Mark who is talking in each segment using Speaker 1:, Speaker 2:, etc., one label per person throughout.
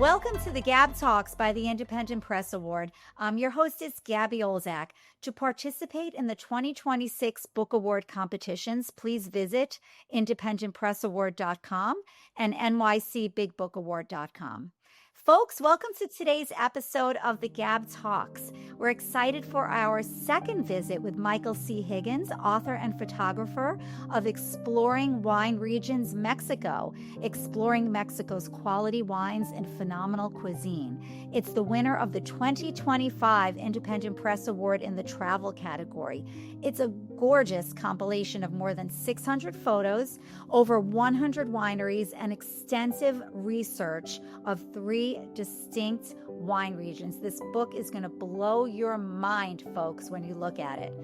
Speaker 1: Welcome to the Gab Talks by the Independent Press Award. Your host is Gabby Olzak. To participate in the 2026 Book Award competitions, please visit independentpressaward.com and nycbigbookaward.com. Folks, welcome to today's episode of the Gab Talks. We're excited for our second visit with Michael C. Higgins, author and photographer of Exploring Wine Regions Mexico, exploring Mexico's quality wines and phenomenal cuisine. It's the winner of the 2025 Independent Press Award in the travel category. It's a gorgeous compilation of more than 600 photos, over 100 wineries, and extensive research of 3 distinct wine regions. This book is going to blow your mind, folks, when you look at it.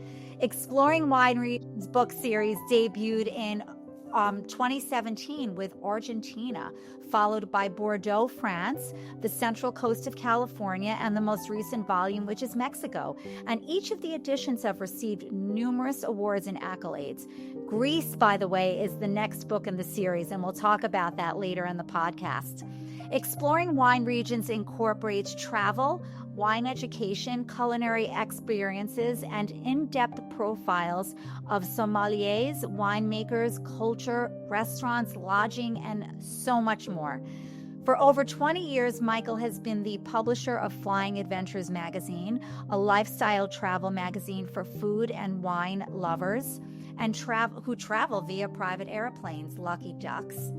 Speaker 1: Exploring Wine Regions book series debuted in 2017 with Argentina, followed by Bordeaux, France, the Central Coast of California, and the most recent volume, which is Mexico. And each of the editions have received numerous awards and accolades. Greece, by the way, is the next book in the series, and we'll talk about that later in the podcast. Exploring Wine Regions incorporates travel, wine education, culinary experiences, and in-depth profiles of sommeliers, winemakers, culture, restaurants, lodging, and so much more. For over 20 years, Michael has been the publisher of Flying Adventures magazine, a lifestyle travel magazine for food and wine lovers and who travel via private airplanes, lucky ducks.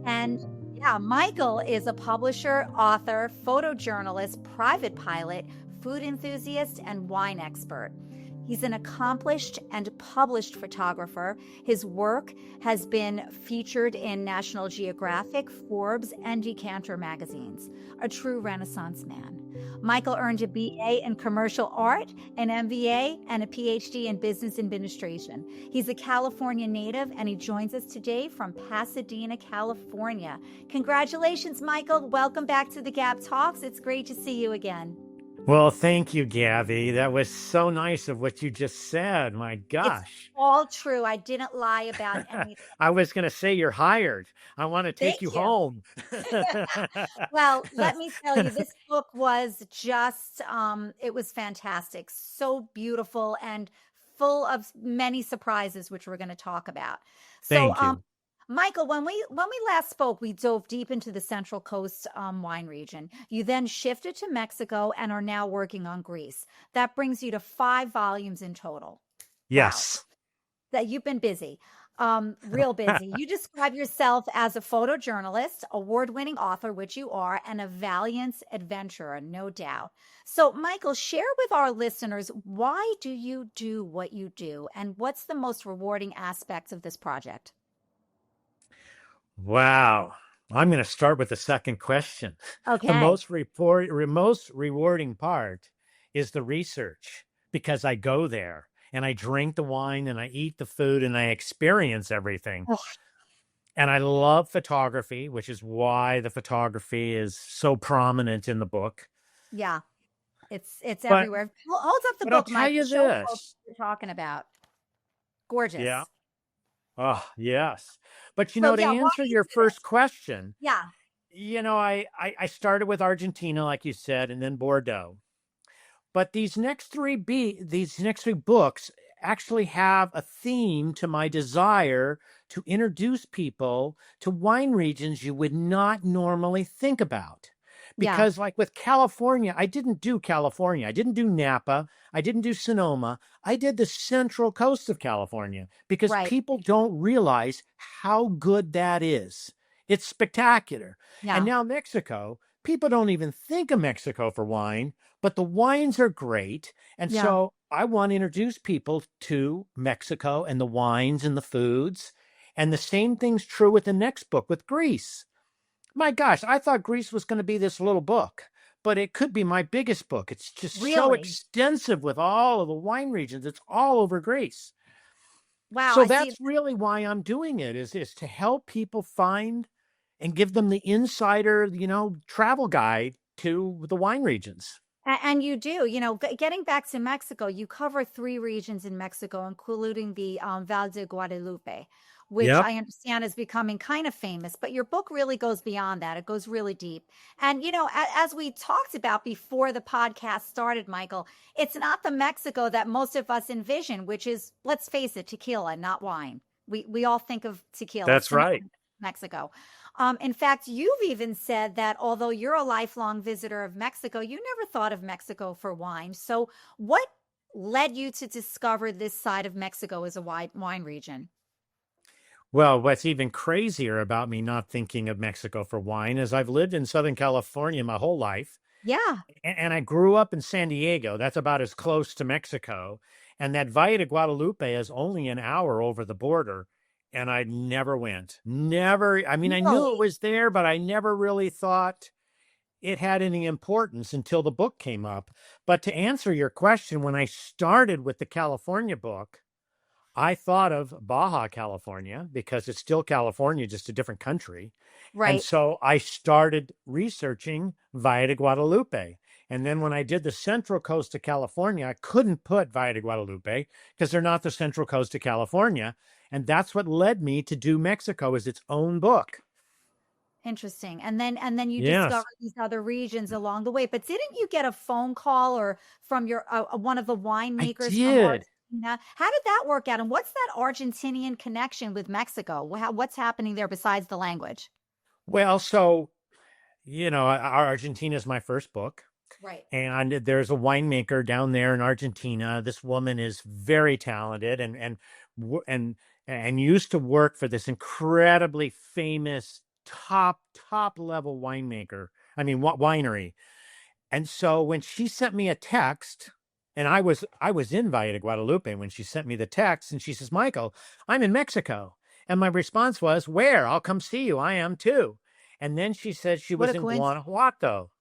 Speaker 1: And yeah, Michael is a publisher, author, photojournalist, private pilot, food enthusiast, and wine expert. He's an accomplished and published photographer. His work has been featured in National Geographic, Forbes, and Decanter magazines. A true Renaissance man. Michael earned a BA in commercial art, an MBA, and a PhD in business administration. He's a California native, and he joins us today from Pasadena, California. Congratulations, Michael. Welcome back to the Gab Talks. It's great to see you again.
Speaker 2: Well, thank you, Gabby. That was so nice of what you just said. My gosh.
Speaker 1: It's all true. I didn't lie about anything.
Speaker 2: I was going to say you're hired. I want to take you home.
Speaker 1: Well, let me tell you, this book was just, it was fantastic. So beautiful and full of many surprises, which we're going to talk about.
Speaker 2: Thank you.
Speaker 1: Michael, when we last spoke, we dove deep into the Central Coast wine region. You then shifted to Mexico and are now working on Greece. That brings you to 5 volumes in total.
Speaker 2: Yes.
Speaker 1: Wow. That you've been busy, real busy. You describe yourself as a photojournalist, award-winning author, which you are, and a valiant adventurer, no doubt. So, Michael, share with our listeners, why do you do what you do, and what's the most rewarding aspects of this project?
Speaker 2: Wow. I'm going to start with the second question.
Speaker 1: Okay.
Speaker 2: The most rewarding part is the research, because I go there and I drink the wine and I eat the food and I experience everything. Oh. And I love photography, which is why the photography is so prominent in the book.
Speaker 1: Yeah. It's everywhere. Hold up the book,
Speaker 2: I'll tell you this.
Speaker 1: What you're talking about. Gorgeous.
Speaker 2: Yeah. Oh, yes. But, to answer your first question, I started with Argentina, like you said, and then Bordeaux. But these next three books actually have a theme to my desire to introduce people to wine regions you would not normally think about. Because like with California, I didn't do California. I didn't do Napa. I didn't do Sonoma. I did the Central Coast of California because people don't realize how good that is. It's spectacular. Yeah. And now Mexico, people don't even think of Mexico for wine, but the wines are great. And so I want to introduce people to Mexico and the wines and the foods. And the same thing's true with the next book with Greece. My gosh, I thought Greece was going to be this little book, but it could be my biggest book. It's just so extensive with all of the wine regions. It's all over Greece.
Speaker 1: Wow.
Speaker 2: So that's really why I'm doing it, is to help people find and give them the insider, travel guide to the wine regions.
Speaker 1: And you do, getting back to Mexico, you cover 3 regions in Mexico, including the Valle de Guadalupe, which
Speaker 2: Yep.
Speaker 1: I understand is becoming kind of famous, but your book really goes beyond that. It goes really deep. And, as we talked about before the podcast started, Michael, it's not the Mexico that most of us envision, which is, let's face it, tequila, not wine. We all think of tequila,
Speaker 2: That's right.
Speaker 1: Mexico. In fact, you've even said that although you're a lifelong visitor of Mexico, you never thought of Mexico for wine. So what led you to discover this side of Mexico as a wine region?
Speaker 2: Well, what's even crazier about me not thinking of Mexico for wine is I've lived in Southern California my whole life.
Speaker 1: Yeah.
Speaker 2: And I grew up in San Diego. That's about as close to Mexico. And that Valle de Guadalupe is only an hour over the border. And I never went. Never. I mean, I knew it was there, but I never really thought it had any importance until the book came up. But to answer your question, when I started with the California book, I thought of Baja California because it's still California, just a different country.
Speaker 1: Right.
Speaker 2: And so I started researching Valle de Guadalupe. And then when I did the central coast of California, I couldn't put Valle de Guadalupe because they're not the central coast of California. And that's what led me to do Mexico as its own book.
Speaker 1: Interesting. And then you discovered these other regions along the way. But didn't you get a phone call or from your one of the winemakers?
Speaker 2: I did.
Speaker 1: How did that work out? And what's that Argentinian connection with Mexico? What's happening there besides the language?
Speaker 2: Well, so, Argentina is my first book.
Speaker 1: Right.
Speaker 2: And there's a winemaker down there in Argentina. This woman is very talented and used to work for this incredibly famous top level winery. And so when she sent me a text, and I was in Valle de Guadalupe when she sent me the text, and she says, "Michael, I'm in Mexico." And my response was, "Where? I'll come see you. I am too." And then she said she was in Guanajuato.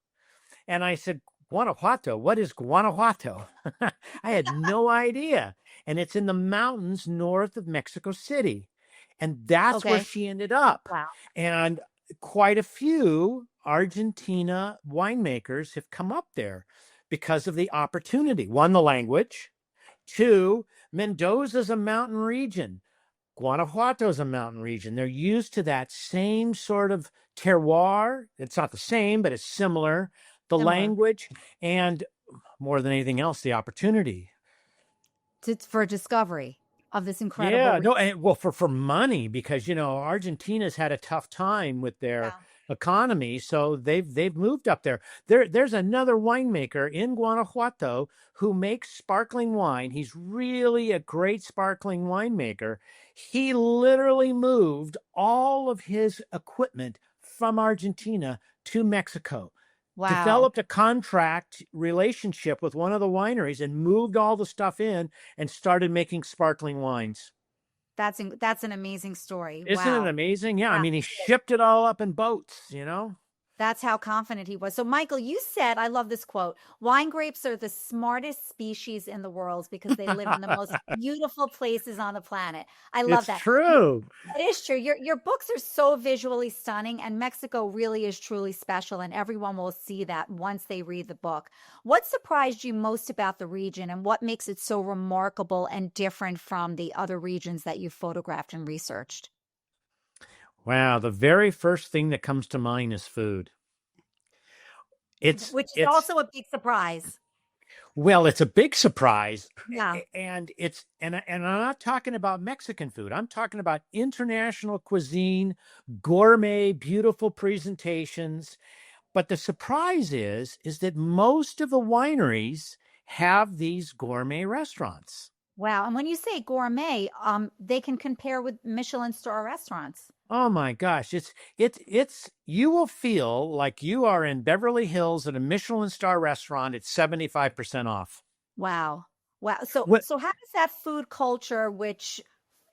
Speaker 2: And I said, "Guanajuato? What is Guanajuato?" I had no idea. And it's in the mountains north of Mexico City. And that's where she ended up.
Speaker 1: Wow.
Speaker 2: And quite a few Argentina winemakers have come up there because of the opportunity. One, the language. Two, Mendoza's a mountain region. Guanajuato's a mountain region. They're used to that same sort of terroir. It's not the same, but it's similar. The language, and more than anything else, the opportunity.
Speaker 1: For discovery of this incredible
Speaker 2: region. For money, because Argentina's had a tough time with their economy, so they've moved up there. There's another winemaker in Guanajuato who makes sparkling wine. He's really a great sparkling winemaker. He literally moved all of his equipment from Argentina to Mexico. Wow. Developed a contract relationship with one of the wineries and moved all the stuff in and started making sparkling wines.
Speaker 1: That's an amazing story.
Speaker 2: Isn't it amazing? Yeah. I mean, he shipped it all up in boats,
Speaker 1: That's how confident he was. So, Michael, you said, I love this quote, wine grapes are the smartest species in the world because they live in the most beautiful places on the planet. I love that.
Speaker 2: It's true.
Speaker 1: It is true. Your books are so visually stunning, and Mexico really is truly special, and everyone will see that once they read the book. What surprised you most about the region, and what makes it so remarkable and different from the other regions that you've photographed and researched?
Speaker 2: Wow, the very first thing that comes to mind is food.
Speaker 1: Which is also a big surprise.
Speaker 2: Well, it's a big surprise.
Speaker 1: Yeah.
Speaker 2: And I'm not talking about Mexican food. I'm talking about international cuisine, gourmet, beautiful presentations. But the surprise is that most of the wineries have these gourmet restaurants.
Speaker 1: Wow. And when you say gourmet, they can compare with Michelin star restaurants.
Speaker 2: Oh my gosh. It's you will feel like you are in Beverly Hills at a Michelin star restaurant at 75% off.
Speaker 1: Wow. So how does that food culture, which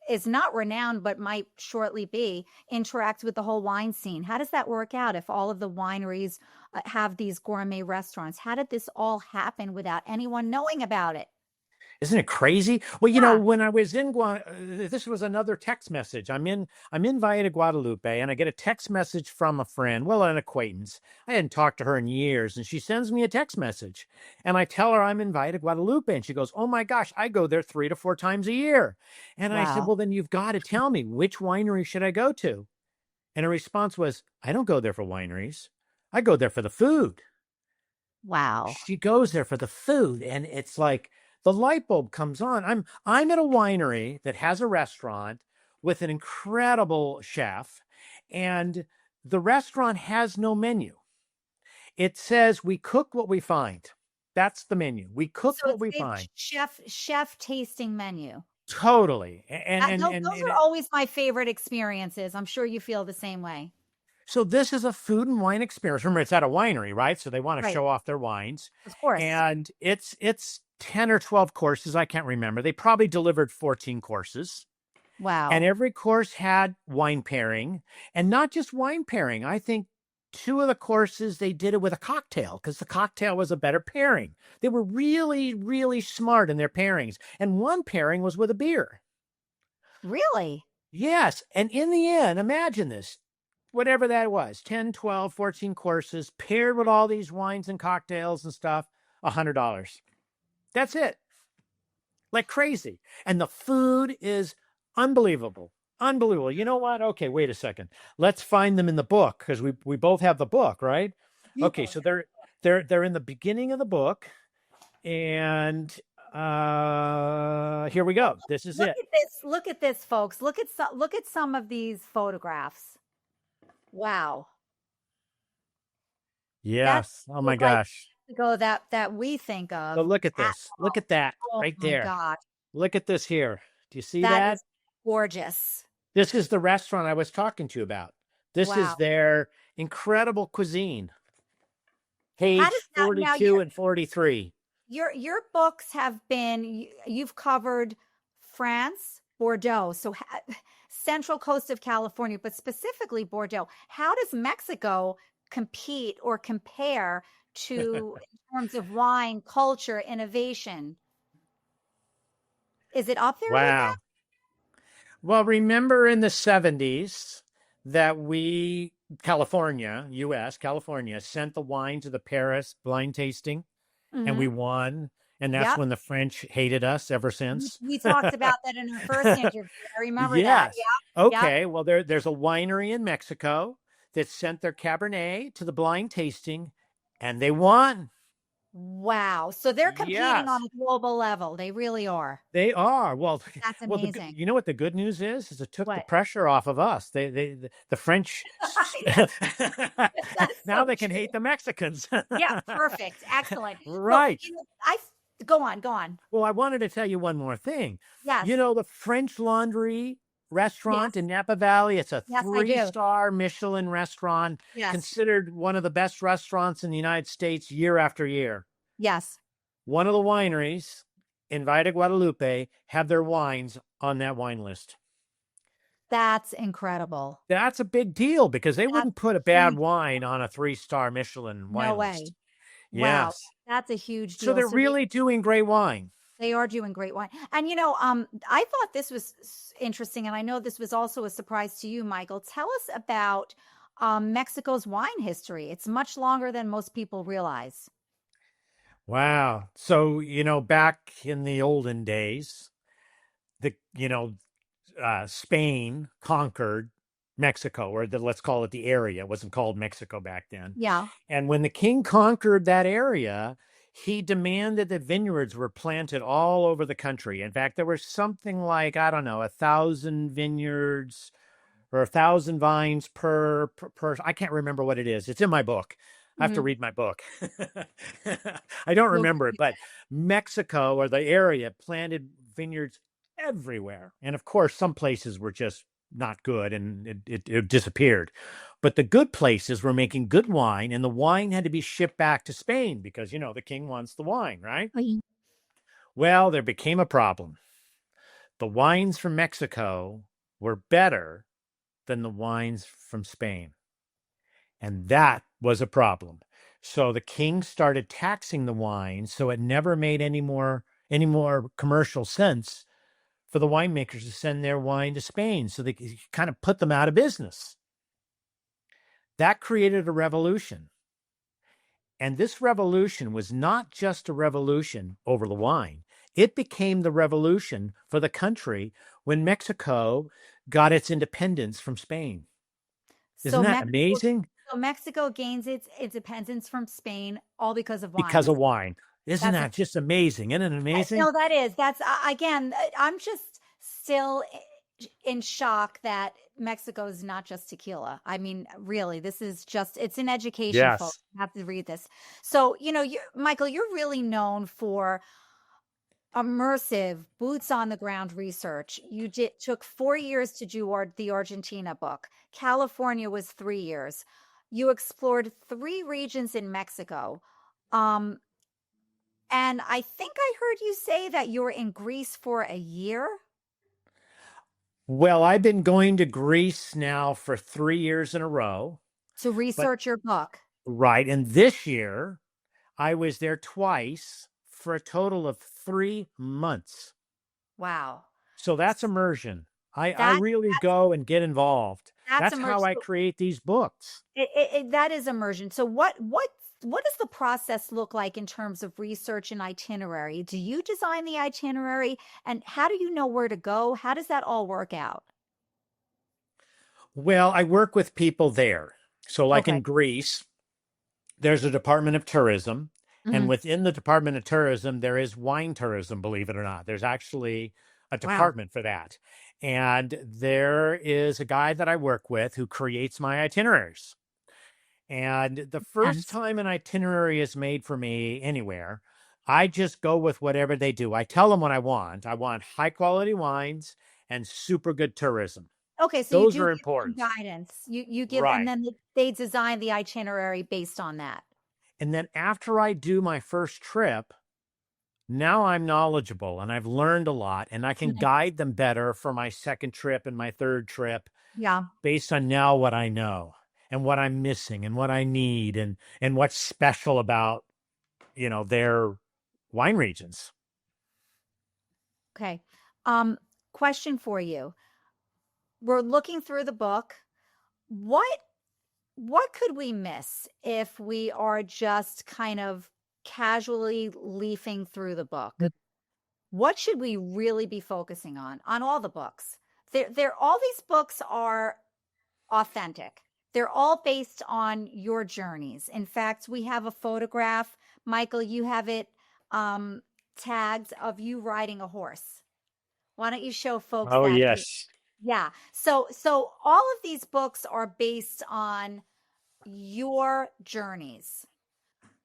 Speaker 1: is not renowned but might shortly be, interact with the whole wine scene? How does that work out if all of the wineries have these gourmet restaurants? How did this all happen without anyone knowing about it?
Speaker 2: Isn't it crazy? Well,
Speaker 1: Yeah.
Speaker 2: when I was in this was another text message. I'm in Valle de Guadalupe, and I get a text message from a friend, well, an acquaintance. I hadn't talked to her in years, and she sends me a text message, and I tell her I'm in Valle de Guadalupe, and she goes, "Oh my gosh, I go there 3 to 4 times a year." And I said,
Speaker 1: Wow.
Speaker 2: "Well, then you've got to tell me, which winery should I go to?" And her response was, "I don't go there for wineries. I go there for the food."
Speaker 1: Wow.
Speaker 2: She goes there for the food, and it's like the light bulb comes on. I'm at a winery that has a restaurant with an incredible chef, and the restaurant has no menu. It says we cook what we find. That's the menu. We cook
Speaker 1: So
Speaker 2: what
Speaker 1: it's
Speaker 2: we
Speaker 1: a
Speaker 2: find.
Speaker 1: chef tasting menu.
Speaker 2: Totally. And,
Speaker 1: Those are always my favorite experiences. I'm sure you feel the same way.
Speaker 2: so this is a food and wine experience. Remember, it's at a winery, right? So they want to
Speaker 1: Right.
Speaker 2: show off their wines.
Speaker 1: Of course.
Speaker 2: And it's 10 or 12 courses. I can't remember. They probably delivered 14 courses.
Speaker 1: Wow.
Speaker 2: And every course had wine pairing, and not just wine pairing. I think two of the courses, they did it with a cocktail because the cocktail was a better pairing. They were really, really smart in their pairings. And one pairing was with a beer.
Speaker 1: Really?
Speaker 2: Yes. And in the end, imagine this, whatever that was, 10, 12, 14 courses paired with all these wines and cocktails and stuff, $100. That's it. Like crazy. And the food is unbelievable. Unbelievable. You know what? Okay, wait a second. Let's find them in the book because we both have the book, right? Okay, so they're in the beginning of the book, and here we go. This is it.
Speaker 1: Look at this, folks. Look at some of these photographs. Wow.
Speaker 2: Yes. Oh my gosh.
Speaker 1: Go that we think of.
Speaker 2: So look at this. Look at that right there.
Speaker 1: Oh my God.
Speaker 2: Look at this here. Do you see that?
Speaker 1: That is gorgeous.
Speaker 2: This is the restaurant I was talking to you about. This is their incredible cuisine. Page 42 and 43.
Speaker 1: Your books have been, you've covered France, Bordeaux, so central coast of California, but specifically Bordeaux. How does Mexico compete or compare to in terms of wine, culture, innovation? Is it up there?
Speaker 2: Wow. Well, remember in the 70s that California, U.S., California, sent the wine to the Paris blind tasting, and we won. And that's when the French hated us ever since.
Speaker 1: We talked about that in our first interview. I remember that. Yeah.
Speaker 2: Okay. Well, there's a winery in Mexico that sent their Cabernet to the blind tasting, and they won.
Speaker 1: Wow. So they're competing on a global level. They really are.
Speaker 2: They are. Well,
Speaker 1: that's amazing.
Speaker 2: You know what the good news is? It took the pressure off of us. The French now they can hate the Mexicans.
Speaker 1: Yeah, perfect. Excellent.
Speaker 2: Right.
Speaker 1: Well, go on.
Speaker 2: Well, I wanted to tell you one more thing.
Speaker 1: Yes.
Speaker 2: The French Laundry restaurant in Napa Valley, it's a 3-star Michelin restaurant, considered one of the best restaurants in the United States year after year.
Speaker 1: Yes.
Speaker 2: One of the wineries in Valle de Guadalupe have their wines on that wine list.
Speaker 1: That's incredible.
Speaker 2: That's a big deal because they wouldn't put a bad wine on a 3-star Michelin wine list.
Speaker 1: No way.
Speaker 2: Yes.
Speaker 1: Wow. That's a huge deal.
Speaker 2: So they're really doing great wine.
Speaker 1: They are doing great wine. And, I thought this was interesting, and I know this was also a surprise to you, Michael. Tell us about Mexico's wine history. It's much longer than most people realize.
Speaker 2: Wow. So, back in the olden days, Spain conquered Mexico, or let's call it the area. It wasn't called Mexico back then.
Speaker 1: Yeah.
Speaker 2: And when the king conquered that area, he demanded that vineyards were planted all over the country. In fact, there was something like, 1,000 vineyards or 1,000 vines per, I can't remember what it is. It's in my book. I have to read my book. I don't remember it, but Mexico, or the area, planted vineyards everywhere. And of course, some places were just not good and it disappeared. But the good places were making good wine, and the wine had to be shipped back to Spain because, the king wants the wine, right? Well, there became a problem. The wines from Mexico were better than the wines from Spain. And that was a problem. So the king started taxing the wine, so it never made any more any more commercial sense for the winemakers to send their wine to Spain, so they could kind of put them out of business. That created a revolution. And this revolution was not just a revolution over the wine. It became the revolution for the country when Mexico got its independence from Spain. Isn't that amazing?
Speaker 1: So Mexico gains its independence from Spain all because of wine.
Speaker 2: Because of wine. Isn't that just amazing? Isn't it amazing?
Speaker 1: No, that is. That's, again, I'm just still in shock that Mexico is not just tequila. I mean, really, this is just, it's an education.
Speaker 2: Yes.
Speaker 1: Folks. You have to read this. So, Michael, you're really known for immersive, boots on the ground research. You took 4 years to do the Argentina book. California was 3 years. You explored 3 regions in Mexico. And I think I heard you say that you were in Greece for a year.
Speaker 2: Well, I've been going to Greece now for 3 years in a row.
Speaker 1: To research your book.
Speaker 2: Right. And this year, I was there twice for a total of 3 months.
Speaker 1: Wow.
Speaker 2: So that's immersion. I really go and get involved. That's how I create these books.
Speaker 1: That is immersion. So what does the process look like in terms of research and itinerary? Do you design the itinerary, and how do you know where to go? How does that all work out?
Speaker 2: Well, I work with people there. So like in Greece, there's a Department of Tourism. And within the Department of Tourism, there is wine tourism, believe it or not. There's actually a department for that. And there is a guy that I work with who creates my itineraries. And the first time an itinerary is made for me anywhere, I just go with whatever they do. I tell them what I want. I want high quality wines and super good tourism.
Speaker 1: Okay, so
Speaker 2: those are important.
Speaker 1: Guidance. You give, and then they design the itinerary based on that.
Speaker 2: And then after I do my first trip, now I'm knowledgeable and I've learned a lot, and I can guide them better for my second trip and my third trip.
Speaker 1: Yeah.
Speaker 2: Based on now what I know and what I'm missing and what I need and what's special about, their wine regions.
Speaker 1: Okay. Question for you. We're looking through the book. What could we miss if we are just kind of casually leafing through the book? What should we really be focusing on all the books? All these books are authentic. They're all based on your journeys. In fact, we have a photograph. Michael, you have it tagged of you riding a horse. Why don't you show folks that?
Speaker 2: Oh, yes.
Speaker 1: Yeah. So all of these books are based on your journeys.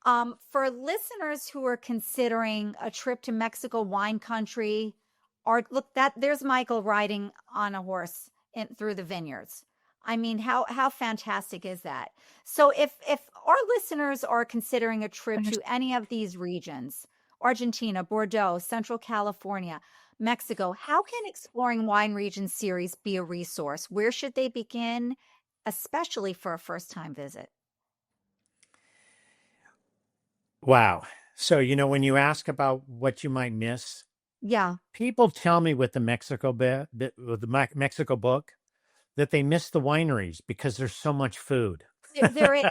Speaker 1: For listeners who are considering a trip to Mexico wine country, there's Michael riding on a horse through the vineyards. I mean, how fantastic is that? So if our listeners are considering a trip to any of these regions, Argentina, Bordeaux, Central California, Mexico, how can Exploring Wine Regions series be a resource? Where should they begin, especially for a first-time visit?
Speaker 2: Wow. So, when you ask about what you might miss, people tell me with the Mexico Mexico book that they miss the wineries because there's so much food.
Speaker 1: There is,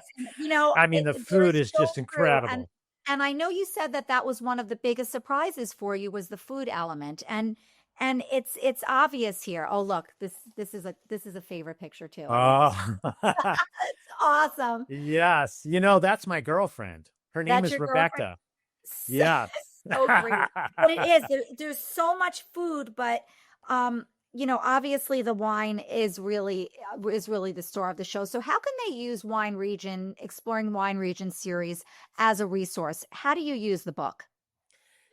Speaker 2: I mean, the food is just incredible.
Speaker 1: And I know you said that was one of the biggest surprises for you, was the food element. And it's obvious here. Oh, look, this is a favorite picture too.
Speaker 2: Oh,
Speaker 1: it's awesome.
Speaker 2: Yes. That's my girlfriend. Her name is Rebecca. Yeah.
Speaker 1: So great. But it is, there's so much food, but obviously the wine is really the star of the show. So how can they use Exploring Wine Region series as a resource? How do you use the book?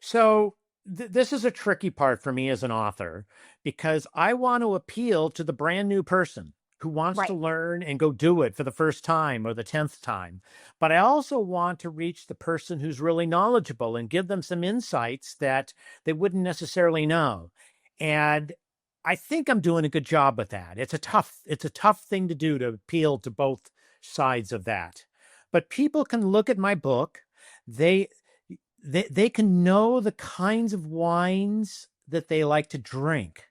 Speaker 2: So this is a tricky part for me as an author, because I want to appeal to the brand new person who wants to learn and go do it for the first time or the 10th time. But I also want to reach the person who's really knowledgeable and give them some insights that they wouldn't necessarily know. And I think I'm doing a good job with that. It's a tough thing to do, to appeal to both sides of that. But people can look at my book. they can know the kinds of wines that they like to drink.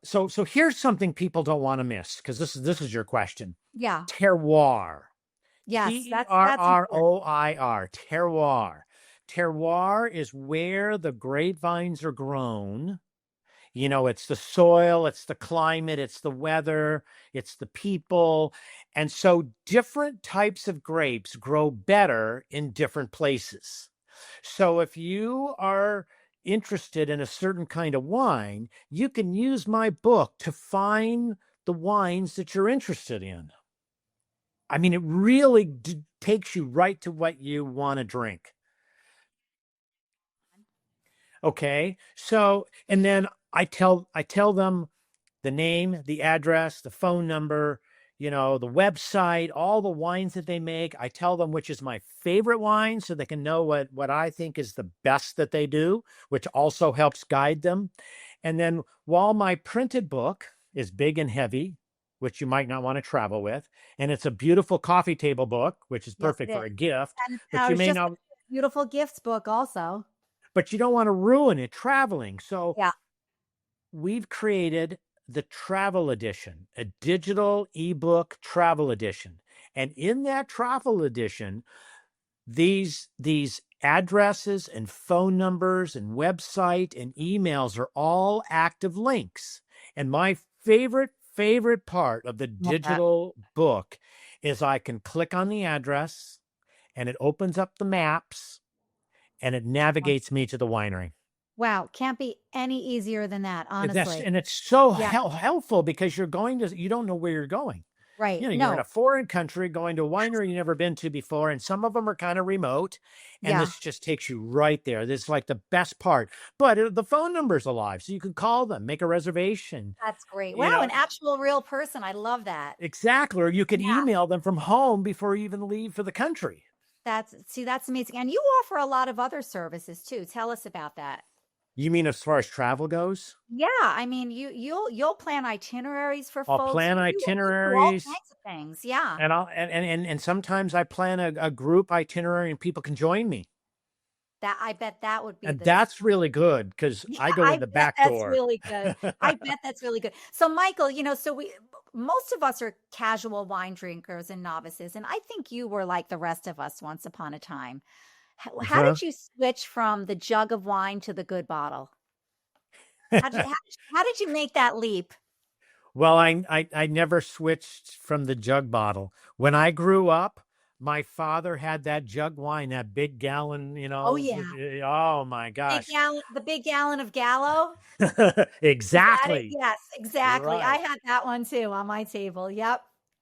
Speaker 2: So here's something people don't want to miss, because this is your question.
Speaker 1: Yeah.
Speaker 2: Terroir.
Speaker 1: Yes,
Speaker 2: Terroir. Terroir. Terroir is where the grapevines are grown. You know, it's the soil, it's the climate, it's the weather, it's the people. And so different types of grapes grow better in different places. So if you are interested in a certain kind of wine, you can use my book to find the wines that you're interested in. I mean, it really takes you right to what you want to drink. Okay. So, and then I tell them the name, the address, the phone number, the website, all the wines that they make. I tell them which is my favorite wine, so they can know what I think is the best that they do, which also helps guide them. And then while my printed book is big and heavy, which you might not want to travel with, and it's a beautiful coffee table book, which is perfect for a gift,
Speaker 1: but you may not. Beautiful gifts book also.
Speaker 2: But you don't want to ruin it traveling. So
Speaker 1: yeah,
Speaker 2: we've created the travel edition, a digital ebook travel edition. And in that travel edition, these addresses and phone numbers and website and emails are all active links. And my favorite part of the digital book is I can click on the address and it opens up the maps and it navigates me to the winery.
Speaker 1: Wow, can't be any easier than that, honestly.
Speaker 2: And it's so helpful, because you don't know where you're going.
Speaker 1: Right.
Speaker 2: You're in a foreign country going to a winery you've never been to before, and some of them are kind of remote, and this just takes you right there. This is like the best part. But the phone number's alive, so you can call them, make a reservation.
Speaker 1: That's great. Wow, an actual real person. I love that.
Speaker 2: Exactly. Or you can email them from home before you even leave for the country.
Speaker 1: That's amazing. And you offer a lot of other services too. Tell us about that.
Speaker 2: You mean as far as travel goes?
Speaker 1: Yeah, I mean, you'll plan itineraries for folks.
Speaker 2: I'll plan itineraries,
Speaker 1: all kinds of things. Yeah,
Speaker 2: and sometimes I plan a group itinerary and people can join me.
Speaker 1: I bet that would be.
Speaker 2: And that's really good, because I go in the back door.
Speaker 1: That's really good. I bet that's really good. So Michael, so most of us are casual wine drinkers and novices, and I think you were like the rest of us once upon a time. How did you switch from the jug of wine to the good bottle? How did you make that leap?
Speaker 2: Well, I never switched from the jug bottle. When I grew up, my father had that jug wine, that big gallon,
Speaker 1: Oh yeah.
Speaker 2: Oh my gosh.
Speaker 1: The big gallon of Gallo.
Speaker 2: Exactly.
Speaker 1: Yes, exactly.
Speaker 2: Right.
Speaker 1: I had that one too on my table. Yep.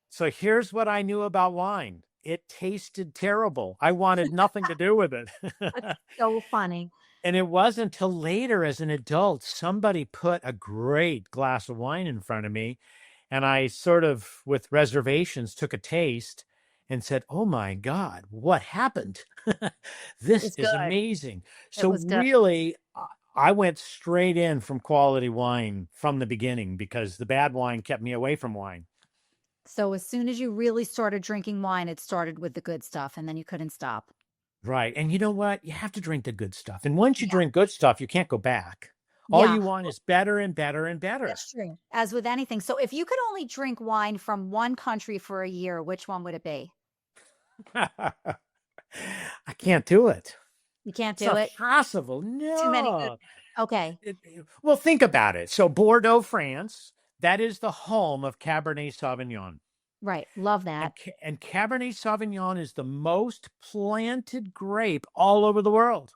Speaker 2: So here's what I knew about wine. It tasted terrible. I wanted nothing to do with it.
Speaker 1: That's so funny.
Speaker 2: And it wasn't until later, as an adult, somebody put a great glass of wine in front of me, and I sort of, with reservations, took a taste and said, "Oh my God, what happened? This is amazing." So really, I went straight in from quality wine from the beginning, because the bad wine kept me away from wine.
Speaker 1: So as soon as you really started drinking wine, it started with the good stuff, and then you couldn't stop.
Speaker 2: Right. And you know what? You have to drink the good stuff. And once you drink good stuff, you can't go back. All you want is better and better and better.
Speaker 1: That's true. As with anything. So if you could only drink wine from one country for a year, which one would it be?
Speaker 2: I can't do it.
Speaker 1: You can't do it?
Speaker 2: Possible. No.
Speaker 1: Too many good. Okay.
Speaker 2: Well, think about it. So Bordeaux, France, that is the home of Cabernet Sauvignon.
Speaker 1: Right. Love that.
Speaker 2: And Cabernet Sauvignon is the most planted grape all over the world.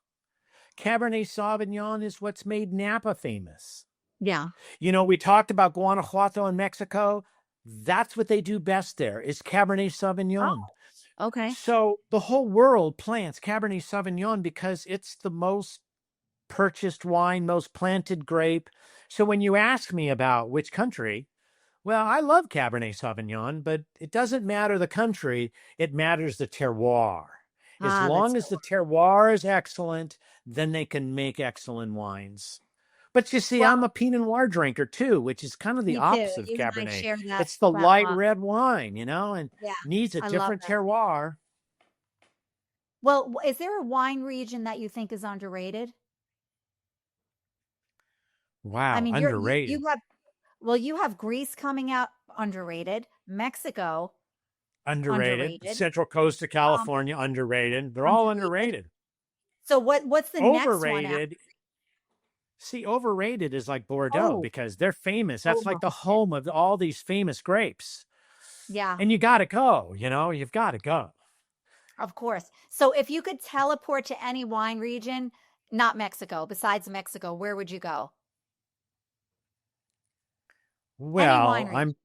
Speaker 2: Cabernet Sauvignon is what's made Napa famous.
Speaker 1: Yeah.
Speaker 2: We talked about Guanajuato in Mexico. That's what they do best there, is Cabernet Sauvignon.
Speaker 1: Oh, okay.
Speaker 2: So the whole world plants Cabernet Sauvignon because it's the most purchased wine, most planted grape. So when you ask me about which country, well, I love Cabernet Sauvignon, but it doesn't matter the country. It matters the terroir. As long as the terroir is excellent, then they can make excellent wines. But you see, I'm a Pinot Noir drinker too, which is kind of the opposite of Cabernet. It's the light red wine, and needs a different terroir.
Speaker 1: Well, is there a wine region that you think is underrated? I
Speaker 2: Wow,
Speaker 1: mean,
Speaker 2: underrated.
Speaker 1: you have, well, you have Greece coming out, underrated. Mexico,
Speaker 2: Underrated.
Speaker 1: underrated.
Speaker 2: Central Coast of
Speaker 1: Um,
Speaker 2: California, underrated. They're all
Speaker 1: underrated.
Speaker 2: underrated.
Speaker 1: So what's the next one after?
Speaker 2: Overrated. See, overrated is like Bordeaux
Speaker 1: Oh,
Speaker 2: because they're famous. That's like the
Speaker 1: overrated.
Speaker 2: home of all these famous grapes.
Speaker 1: Yeah,
Speaker 2: And you got to go, you've got to go.
Speaker 1: of course. So if you could teleport to any wine region, not Mexico, besides Mexico, where would you go? Any wine
Speaker 2: Well,
Speaker 1: region.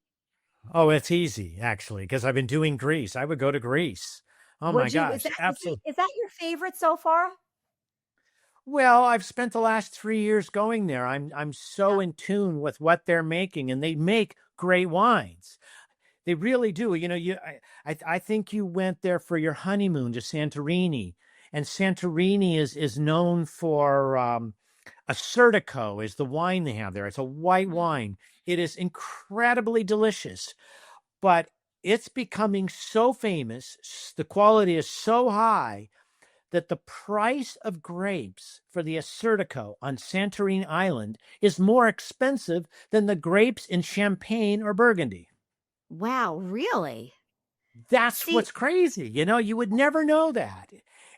Speaker 2: oh, it's easy actually because I've been doing Greece. I would go to Greece. Oh my
Speaker 1: Would you,
Speaker 2: gosh, absolutely.
Speaker 1: is that your favorite so far?
Speaker 2: Well, I've spent the last 3 years going there. I'm so
Speaker 1: Yeah.
Speaker 2: in tune with what they're making, and they make great wines. They really do. I think you went there for your honeymoon to Santorini, and Santorini is known for Assyrtiko is the wine they have there. It's a white wine. It is incredibly delicious, but it's becoming so famous. The quality is so high that the price of grapes for the Assyrtiko on Santorini Island is more expensive than the grapes in Champagne or Burgundy.
Speaker 1: Wow, really?
Speaker 2: That's
Speaker 1: See,
Speaker 2: what's crazy. You would never know that.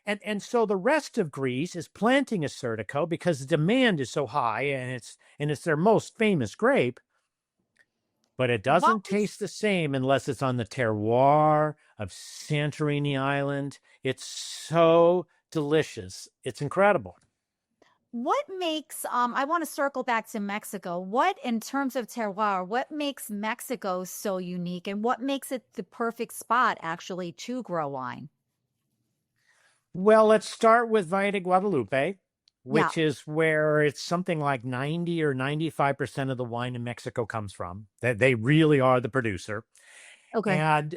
Speaker 2: And so the rest of Greece is planting Assyrtiko because the demand is so high and it's their most famous grape, but it
Speaker 1: what
Speaker 2: doesn't
Speaker 1: was
Speaker 2: taste the same unless it's on the terroir of Santorini Island. It's so delicious. It's incredible.
Speaker 1: what makes I want to circle back to Mexico. What in terms of terroir, what makes Mexico so unique and what makes it the perfect spot actually to grow wine?
Speaker 2: Well, let's start with Valle de Guadalupe,
Speaker 1: Yeah.
Speaker 2: which is where it's something like 90 or 95% of the wine in Mexico comes from. That they really are the producer.
Speaker 1: Okay.
Speaker 2: And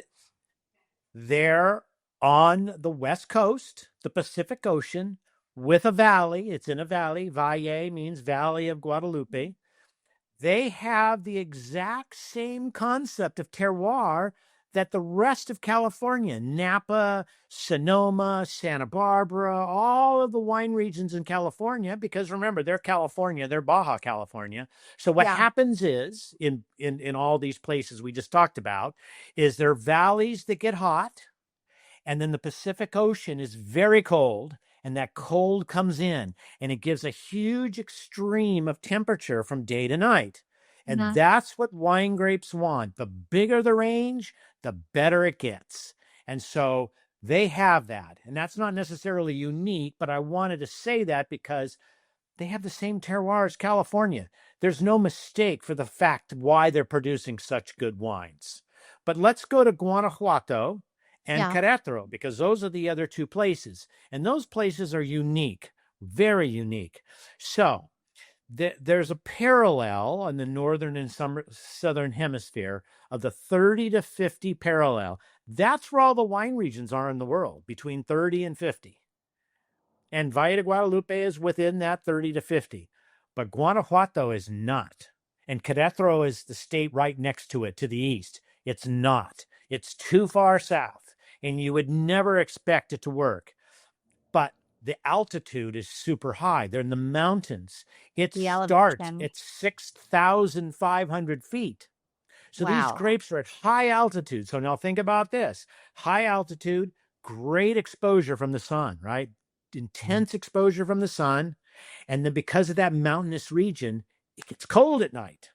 Speaker 2: they're on the West Coast, the Pacific Ocean, with a valley. It's in a valley. Valle means Valley of Guadalupe. They have the exact same concept of terroir that the rest of California, Napa, Sonoma, Santa Barbara, all of the wine regions in California, because remember, they're California, they're Baja California. So what
Speaker 1: Yeah.
Speaker 2: happens is in all these places we just talked about, is there are valleys that get hot, and then the Pacific Ocean is very cold, and that cold comes in and it gives a huge extreme of temperature from day to night. And
Speaker 1: Uh-huh.
Speaker 2: that's what wine grapes want. The bigger the range, the better it gets. And so they have that. And that's not necessarily unique, but I wanted to say that because they have the same terroir as California. There's no mistake for the fact why they're producing such good wines. But let's go to Guanajuato and
Speaker 1: Yeah.
Speaker 2: Querétaro because those are the other two places. And those places are unique, very unique. So there's a parallel on the northern and southern hemisphere of the 30 to 50 parallel. That's where all the wine regions are in the world, between 30 and 50. And Valle de Guadalupe is within that 30 to 50. But Guanajuato is not. And Querétaro is the state right next to it to the east. It's not. It's too far south. And you would never expect it to work. But the altitude is super high. They're in the mountains. It
Speaker 1: The
Speaker 2: starts
Speaker 1: elevation.
Speaker 2: at 6,500 feet. So these
Speaker 1: Wow.
Speaker 2: grapes are at high altitude. So now think about this high altitude, great exposure from the sun, right? Intense exposure from the sun. And then because of that mountainous region, it gets cold at night.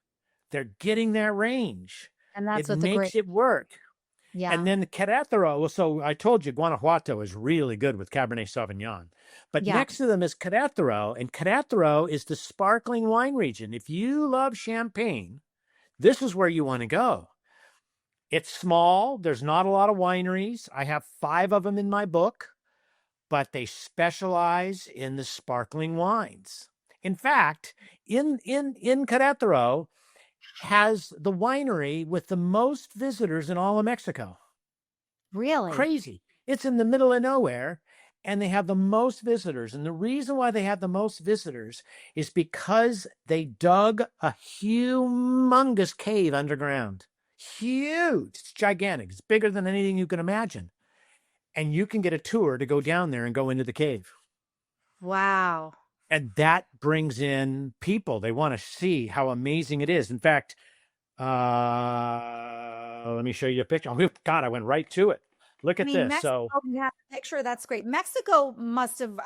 Speaker 2: They're getting that range.
Speaker 1: And that's
Speaker 2: It
Speaker 1: what the great,
Speaker 2: makes it work.
Speaker 1: yeah.
Speaker 2: And then Querétaro, so I told you Guanajuato is really good with Cabernet Sauvignon. But
Speaker 1: Yeah.
Speaker 2: next to them is Querétaro, and Querétaro is the sparkling wine region. If you love champagne, this is where you want to go. It's small. There's not a lot of wineries. I have 5 of them in my book, but they specialize in the sparkling wines. In fact, in Querétaro has the winery with the most visitors in all of Mexico.
Speaker 1: Really?
Speaker 2: Crazy. It's in the middle of nowhere, and they have the most visitors. And the reason why they have the most visitors is because they dug a humongous cave underground. Huge. It's gigantic. It's bigger than anything you can imagine. and you can get a tour to go down there and go into the cave.
Speaker 1: Wow.
Speaker 2: And that brings in people. They want to see how amazing it is. In fact, let me show you a picture. Oh, God, I went right to it. Look at this.
Speaker 1: Mexico, you have a picture. That's great. Mexico must have,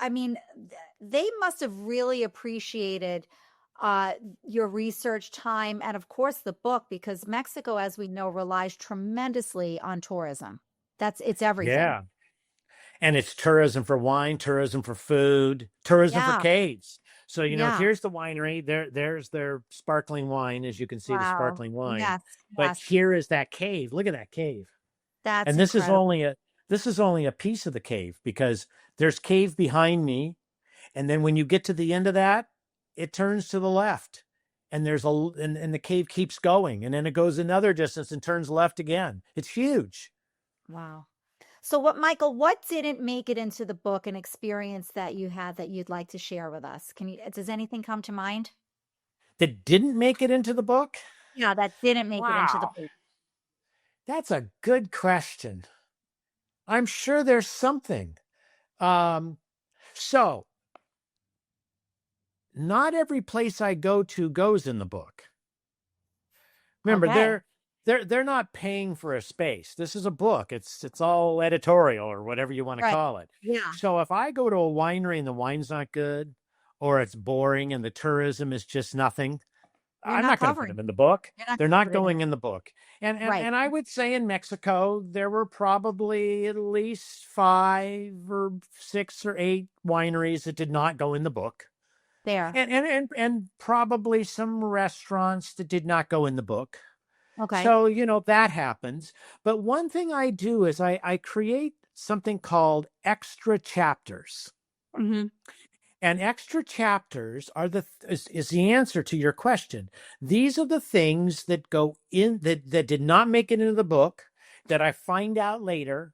Speaker 1: they must have really appreciated your research time and, of course, the book, because Mexico, as we know, relies tremendously on tourism. It's everything.
Speaker 2: Yeah. And it's tourism for wine, tourism for food, tourism for caves. So, here's the winery. There's their sparkling wine, as you can see, the sparkling wine.
Speaker 1: Yes.
Speaker 2: But here is that cave. Look at that cave.
Speaker 1: And
Speaker 2: this is only a piece of the cave, because there's cave behind me. And then when you get to the end of that, it turns to the left, and and the cave keeps going, and then it goes another distance and turns left again. It's huge.
Speaker 1: Wow. So Michael, what didn't make it into the book, an experience that you had that you'd like to share with us? Does anything come to mind?
Speaker 2: That didn't make it into the book?
Speaker 1: Yeah, that didn't make it into the book.
Speaker 2: That's a good question. I'm sure there's something. So not every place I go to goes in the book. Remember, they're not paying for a space. This is a book. It's all editorial, or whatever you want to call it.
Speaker 1: Yeah.
Speaker 2: So if I go to a winery and the wine's not good, or it's boring and the tourism is just nothing, I'm not going to put them in the book. They're not going in the book. And I would say in Mexico, there were probably at least 5 or 6 or 8 wineries that did not go in the book.
Speaker 1: There.
Speaker 2: And probably some restaurants that did not go in the book.
Speaker 1: Okay.
Speaker 2: So, that happens. But one thing I do is I create something called extra chapters.
Speaker 1: Mm-hmm.
Speaker 2: And extra chapters is the answer to your question. These are the things that go in that did not make it into the book, that I find out later,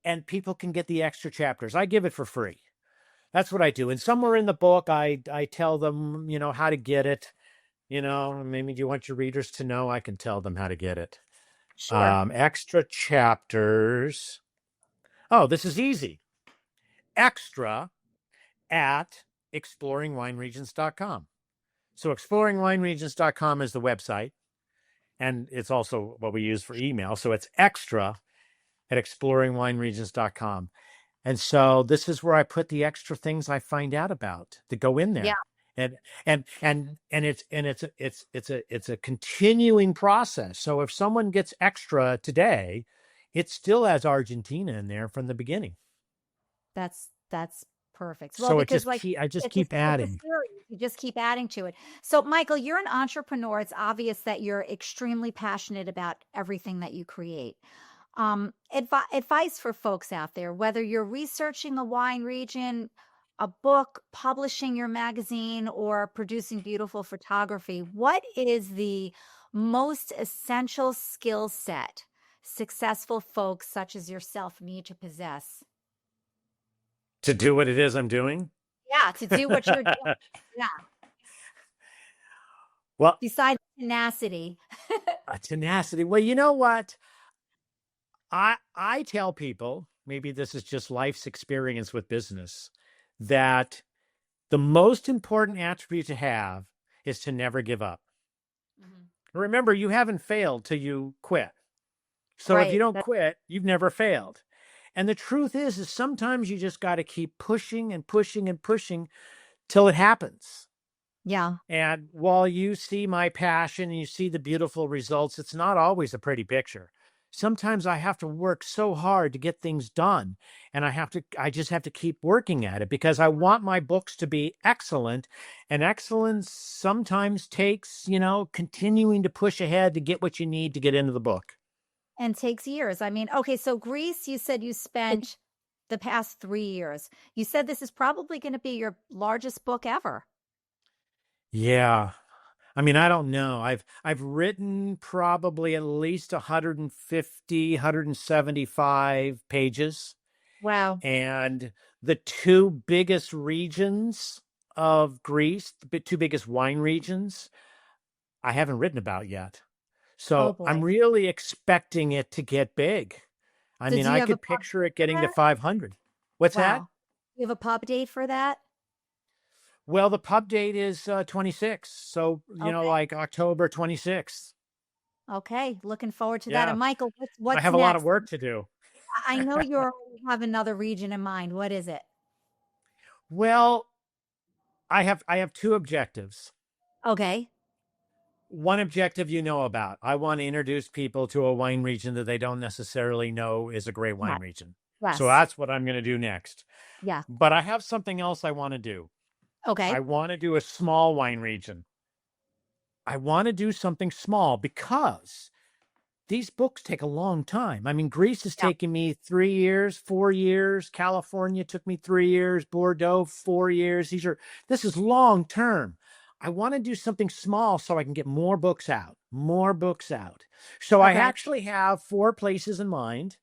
Speaker 2: and people can get the extra chapters. I give it for free. That's what I do. And somewhere in the book, I tell them, how to get it. Maybe you want your readers to know, I can tell them how to get it.
Speaker 1: Sure.
Speaker 2: Extra chapters. Oh, this is easy. Extra at exploringwineregions.com. So exploringwineregions.com is the website, and it's also what we use for email. So it's extra at exploringwineregions.com. And so this is where I put the extra things I find out about that go in there.
Speaker 1: Yeah.
Speaker 2: And it's a continuing process. So if someone gets extra today, it still has Argentina in there from the beginning.
Speaker 1: That's perfect.
Speaker 2: Well, so I just keep adding.
Speaker 1: You just keep adding to it. So, Michael, you're an entrepreneur. It's obvious that you're extremely passionate about everything that you create. Advice for folks out there, whether you're researching a wine region, a book, publishing your magazine, or producing beautiful photography, what is the most essential skill set successful folks such as yourself need to possess?
Speaker 2: To do what it is I'm doing?
Speaker 1: Yeah, to do what you're doing. Yeah.
Speaker 2: Well,
Speaker 1: besides tenacity.
Speaker 2: Tenacity. Well, you know what? I tell people, maybe this is just life's experience with business, that the most important attribute to have is to never give up. Mm-hmm. Remember, you haven't failed till you quit. So if you don't quit, you've never failed. And the truth is sometimes you just got to keep pushing and pushing and pushing till it happens.
Speaker 1: Yeah.
Speaker 2: And while you see my passion and you see the beautiful results, it's not always a pretty picture. Sometimes I have to work so hard to get things done, and I just have to keep working at it, because I want my books to be excellent, and excellence sometimes takes, continuing to push ahead to get what you need to get into the book.
Speaker 1: And takes years. Okay, so Greece, you said you spent the past 3 years. You said this is probably going to be your largest book ever.
Speaker 2: Yeah. I don't know. I've written probably at least 150, 175 pages.
Speaker 1: Wow.
Speaker 2: And the 2 biggest regions of Greece, the 2 biggest wine regions, I haven't written about yet. So I'm really expecting it to get big. I mean, I could picture it getting to 500. What's that?
Speaker 1: You have a pub date for that?
Speaker 2: Well, the pub date is 26. So, like October 26th.
Speaker 1: Okay. Looking forward to that. And Michael, what's
Speaker 2: I have
Speaker 1: next?
Speaker 2: a lot of work to do.
Speaker 1: I know you have another region in mind. What is it?
Speaker 2: Well, I have two objectives.
Speaker 1: Okay.
Speaker 2: One objective you know about. I want to introduce people to a wine region that they don't necessarily know is a great wine region. Yes. So that's what I'm going to do next.
Speaker 1: Yeah.
Speaker 2: But I have something else I want to do.
Speaker 1: Okay.
Speaker 2: I want to do a small wine region. I want to do something small because these books take a long time. I mean, Greece has taken me 3 years, 4 years. California took me 3 years. Bordeaux, 4 years. This is long term. I want to do something small so I can get more books out. So I actually have 4 places in mind,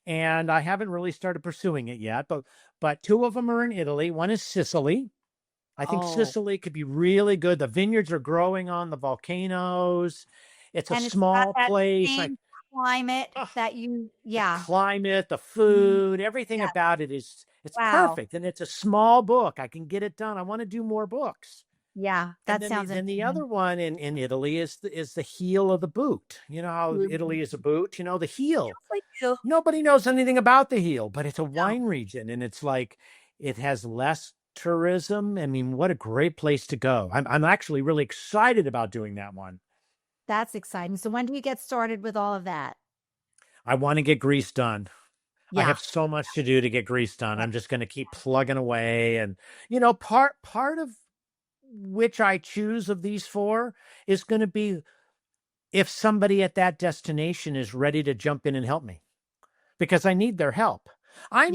Speaker 2: and I haven't really started pursuing it yet, but 2 of them are in Italy. One is Sicily. I think Sicily could be really good. The vineyards are growing on the volcanoes. It's a small place.
Speaker 1: Climate that
Speaker 2: the climate, the food, everything about it it's perfect. And it's a small book. I can get it done. I want to do more books.
Speaker 1: Yeah, that sounds.
Speaker 2: Then the other one in Italy is the heel of the boot. You know how Italy is a boot. The heel. Nobody knows anything about the heel, but it's a wine region, and it's like it has less tourism. I mean, what a great place to go! I'm actually really excited about doing that one.
Speaker 1: That's exciting. So when do you get started with all of that?
Speaker 2: I want to get Greece done. I have so much to do to get Greece done. I'm just going to keep plugging away, and part of which I choose of these 4 is going to be if somebody at that destination is ready to jump in and help me, because I need their help. I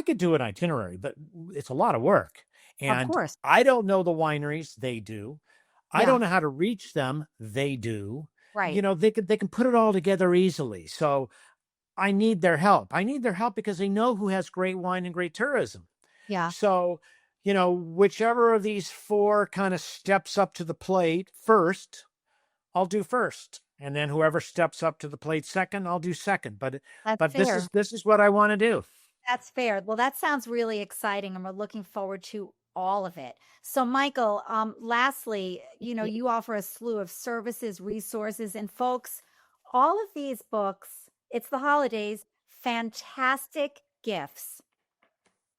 Speaker 2: could do an itinerary, but it's a lot of work. And of course, I don't know the wineries. They do. I don't know how to reach them. They do.
Speaker 1: Right.
Speaker 2: They can put it all together easily. So I need their help. I need their help because they know who has great wine and great tourism.
Speaker 1: Yeah.
Speaker 2: So, whichever of these 4 kind of steps up to the plate first, I'll do first. And then whoever steps up to the plate second, I'll do second. But this is what I want to do.
Speaker 1: That's fair. Well, that sounds really exciting, and we're looking forward to all of it. So, Michael, lastly, you offer a slew of services, resources, and folks, all of these books, it's the holidays, fantastic gifts.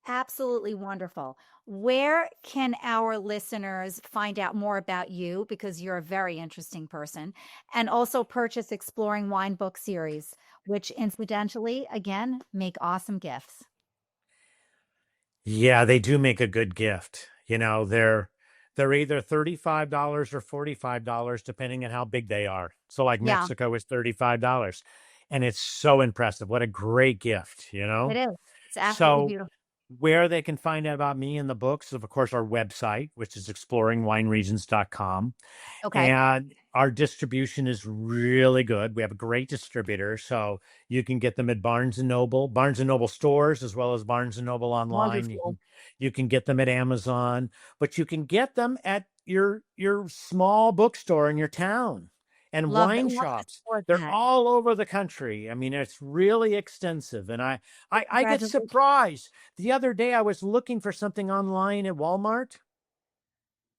Speaker 1: Absolutely wonderful. Where can our listeners find out more about you? Because you're a very interesting person, and also purchase Exploring Wine book series, which incidentally, again, make awesome gifts.
Speaker 2: Yeah, they do make a good gift. They're either $35 or $45, depending on how big they are. So like Mexico is $35. And it's so impressive. What a great gift, It
Speaker 1: is. It's absolutely beautiful.
Speaker 2: Where they can find out about me and the books, of course, our website, which is exploringwineregions.com.
Speaker 1: Okay.
Speaker 2: And our distribution is really good. We have a great distributor, so you can get them at Barnes & Noble stores, as well as Barnes & Noble online. You can get them at Amazon, but you can get them at your small bookstore in your town. And wine shops, they're all over the country. I mean, it's really extensive. And I get surprised. The other day, I was looking for something online at Walmart.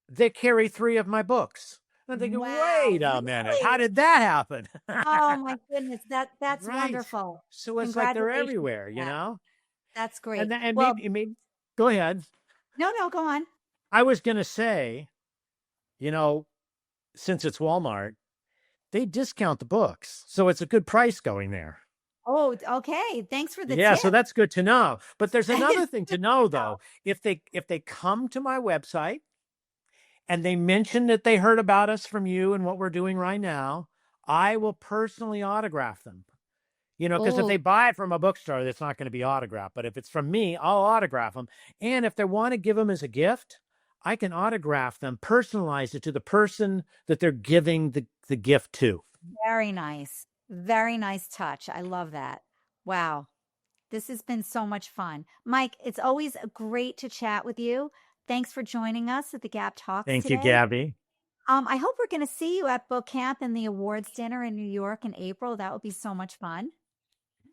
Speaker 2: They carry 3 of my books. I'm thinking, wait a minute, how did that happen?
Speaker 1: Oh, my goodness. That's wonderful.
Speaker 2: So it's like they're everywhere,
Speaker 1: That's great.
Speaker 2: And maybe, go ahead.
Speaker 1: No, go on.
Speaker 2: I was going to say, since it's Walmart, they discount the books. So it's a good price going there.
Speaker 1: Oh, okay. Thanks for the tip.
Speaker 2: So that's good to know. But there's another thing to know, though. If they come to my website and they mention that they heard about us from you and what we're doing right now, I will personally autograph them. Because if they buy it from a bookstore, it's not going to be autographed. But if it's from me, I'll autograph them. And if they want to give them as a gift, I can autograph them, personalize it to the person that they're giving the gift to.
Speaker 1: Very nice. Very nice touch. I love that. Wow. This has been so much fun. Mike, it's always great to chat with you. Thanks for joining us at the Gab Talks
Speaker 2: Thank
Speaker 1: today.
Speaker 2: you, Gabby.
Speaker 1: I hope we're going to see you at book camp and the awards dinner in New York in April. That would be so much fun.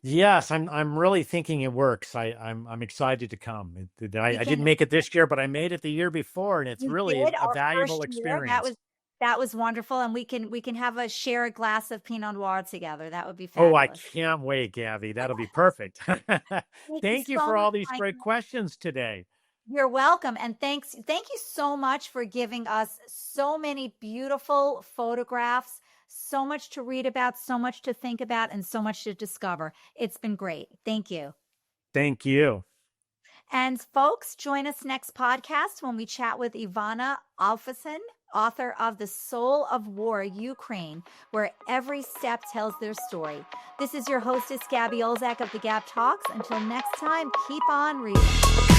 Speaker 2: Yes, I'm really thinking it works. I'm excited to come.
Speaker 1: We
Speaker 2: I
Speaker 1: can
Speaker 2: didn't make it this year, but I made it the year before, and it's
Speaker 1: We
Speaker 2: really
Speaker 1: did
Speaker 2: a
Speaker 1: our
Speaker 2: valuable
Speaker 1: first year.
Speaker 2: experience.
Speaker 1: That was wonderful, and we can have a share a glass of Pinot Noir together. That would be
Speaker 2: Oh, I
Speaker 1: fabulous.
Speaker 2: can't wait, Gabby. That'll be perfect.
Speaker 1: Thank you
Speaker 2: Thank you
Speaker 1: so
Speaker 2: for
Speaker 1: much,
Speaker 2: all these great
Speaker 1: Michael.
Speaker 2: questions today.
Speaker 1: You're welcome, and thank you so much for giving us so many beautiful photographs, so much to read about, so much to think about, and so much to discover. It's been great. Thank you.
Speaker 2: Thank you.
Speaker 1: And folks, join us next podcast when we chat with Ivana Alfason, author of The Soul of War, Ukraine, where every step tells their story. This is your hostess, Gabby Olzak of the Gab Talks. Until next time, keep on reading.